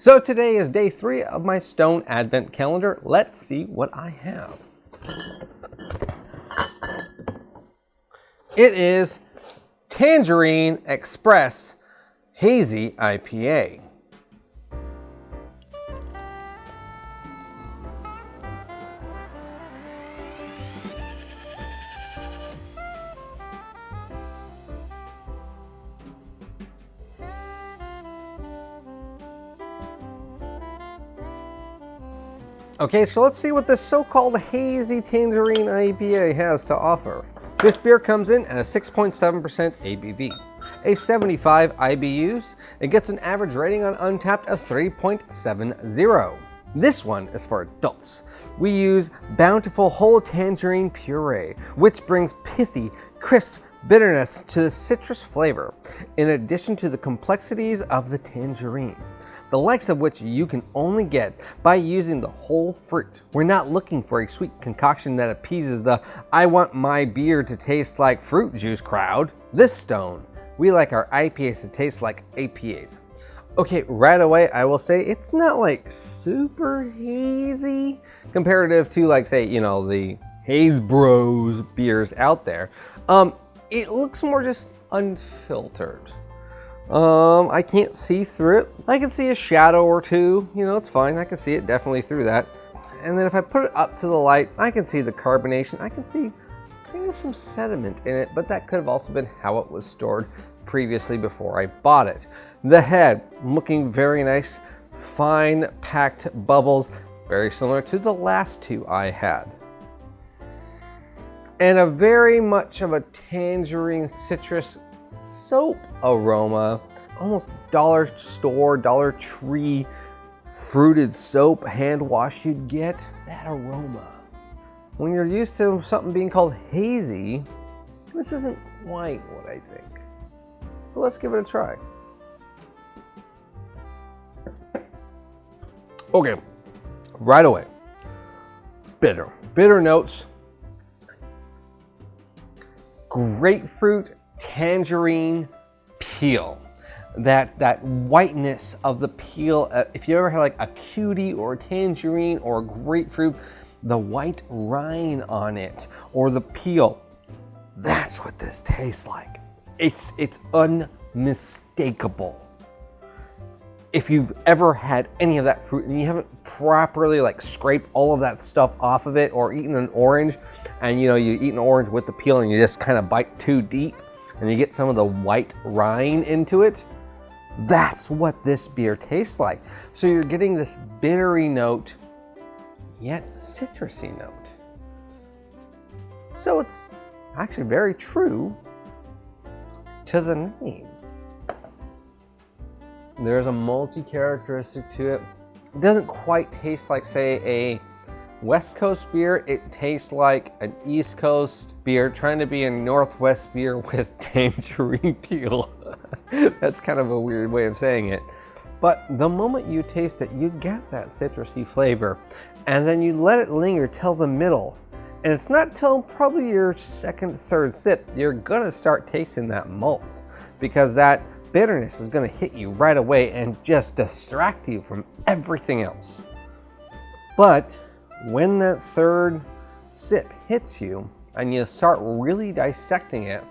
So today is day 3 of my Stone Advent Calendar. Let's see what I have. It is Tangerine Express Hazy IPA. Okay, so let's see what this so-called Hazy Tangerine IPA has to offer. This beer comes in at a 6.7% ABV, a 75 IBUs. It gets an average rating on Untappd of 3.70. This one is for adults. We use bountiful whole tangerine puree, which brings pithy, crisp bitterness to the citrus flavor, in addition to the complexities of the tangerine, the likes of which you can only get by using the whole fruit. We're not looking for a sweet concoction that appeases the "I want my beer to taste like fruit juice" crowd. This Stone, we like our IPAs to taste like APAs. Okay, right away I will say it's not like super hazy comparative to, like, say, you know, the Haze Bros beers out there. It looks more just unfiltered. I can't see through it. I can see a shadow or two, you know, it's fine. I can see it definitely through that. And then if I put it up to the light, I can see the carbonation. I can see maybe some sediment in it, but that could have also been how it was stored previously before I bought it. The head, looking very nice, fine packed bubbles, very similar to the last two I had. And a very much of a tangerine citrus soap aroma, almost dollar store, Dollar Tree fruited soap hand wash you'd get, that aroma. When you're used to something being called hazy, this isn't quite what I think. But let's give it a try. Okay, right away, bitter notes, grapefruit, tangerine peel, that whiteness of the peel. If you ever had like a cutie or a tangerine or a grapefruit, the white rind on it or the peel, that's what this tastes like. It's unmistakable. If you've ever had any of that fruit and you haven't properly like scraped all of that stuff off of it, or eaten an orange and you eat an orange with the peel and you just kind of bite too deep and you get some of the white rind into it, that's what this beer tastes like. So you're getting this bittery note, yet citrusy note. So it's actually very true to the name. There's a multi characteristic to it. It doesn't quite taste like, say, a West Coast beer. It tastes like an East Coast beer trying to be a Northwest beer with tangerine peel. That's kind of a weird way of saying it. But the moment you taste it, you get that citrusy flavor. And then you let it linger till the middle. And it's not till probably your second, third sip, you're gonna start tasting that malt, because that bitterness is gonna hit you right away and just distract you from everything else. But when that third sip hits you and you start really dissecting it,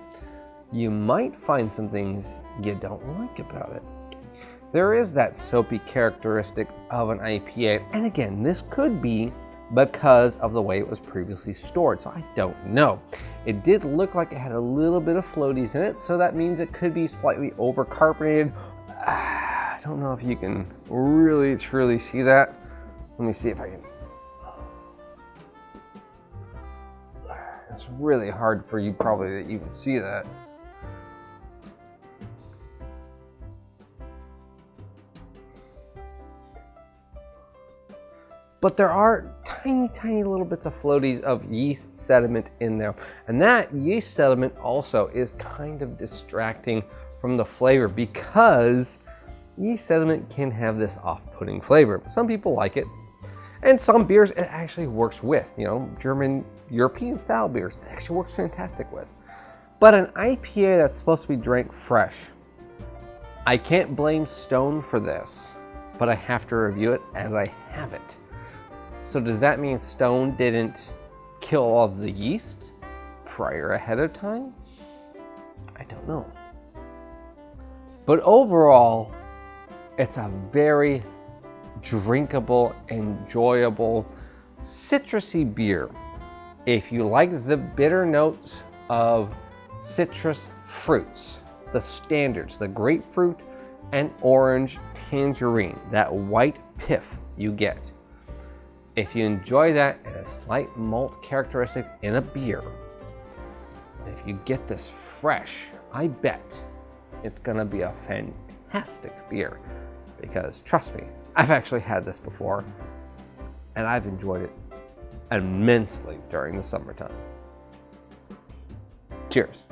you might find some things you don't like about it. There is that soapy characteristic of an IPA, and again, this could be because of the way it was previously stored, so I don't know. It did look like it had a little bit of floaties in it, so that means it could be slightly overcarbonated. I don't know if you can really truly see that. Let me see if I can. It's really hard for you probably that you can see that. But there are tiny little bits of floaties of yeast sediment in there. And that yeast sediment also is kind of distracting from the flavor, because yeast sediment can have this off-putting flavor. Some people like it, and some beers it actually works with. German, European style beers, it actually works fantastic with. But an IPA that's supposed to be drank fresh, I can't blame Stone for this. but I have to review it as I have it. So does that mean Stone didn't kill all of the yeast ahead of time? I don't know. But overall, it's a very drinkable, enjoyable, citrusy beer. If you like the bitter notes of citrus fruits, the standards, the grapefruit and orange tangerine, that white pith you get. If you enjoy that and a slight malt characteristic in a beer, if you get this fresh, I bet it's gonna be a fantastic beer, because trust me, I've actually had this before and I've enjoyed it immensely during the summertime. Cheers.